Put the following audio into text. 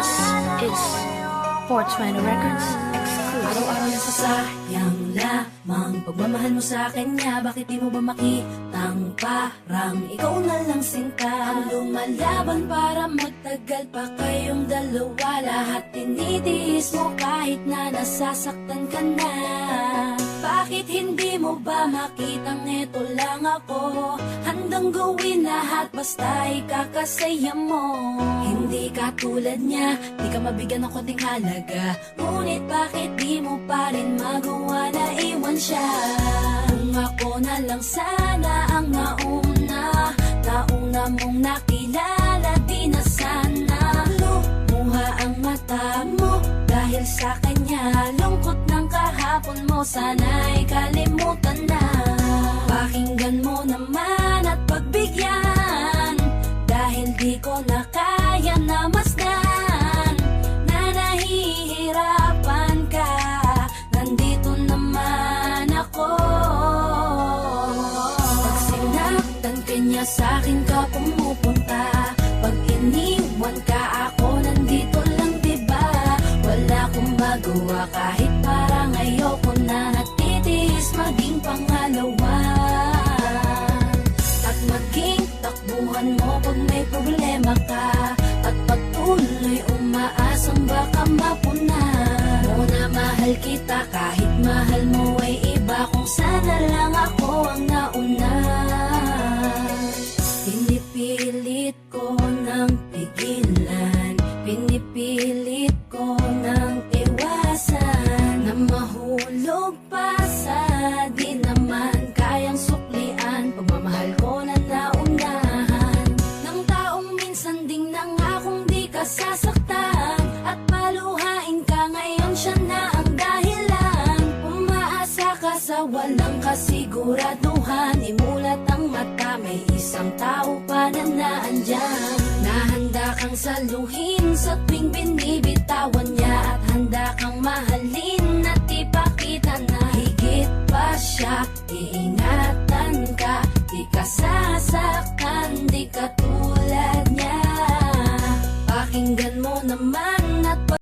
This is 420 Records exclusive. Araw-araw nasasayang lamang pagmamahal mo sa kanya. Bakit di mo ba makitang parang ikaw na lang sinta ang lumalaban para magtagal pa kayong dalawa? Lahat tinitiis mo kahit na nasasaktan ka na. Bakit hindi mo ba makitang eto lang ako? Handang gawin lahat basta ikakasaya mo. Hindi ka tulad niya, di ka mabigyan ng konting halaga. Ngunit bakit di mo pa rin magawa na iwan siya? Kung ako na lang sana ang nauna mong nakilala, di na sana lumuha ang mata mo dahil sa kanya. Lungkot ng kahapon mo, sana'y kalimutan na. Pakinggan mo naman at pagbigyan, dahil di ko na kaya na masdan na nahihirapan ka. Nandito naman ako. Pag sinaktan ka niya, sa'kin ka pumupunta. Pag iniwan ka, ako nandito lang, diba? Wala akong magawa kahit parang ayoko na. Natitiis maging pangalawa at maging takbuhan mo pag may problema ka. At pagtuloy umaasang baka mapuna mo na mahal kita kahit mahal mo ay iba. Kung sana lang ako ang nauna. Pinipilit ko ng pigilan, pinipilit ko ng iwasan na mahulog pa sa di naman kayang suklian. Pagmamahal ko na naunahan ng taong minsan ding nangakong di ka sasaktan. At paluhain ka ngayon, siya na ang dahilan. Umaasa ka sa walang kasiguraduhan. Imulat ang mata, may isang tao pa na naandyan. Nahanda kang saluhin sa tuwing binibit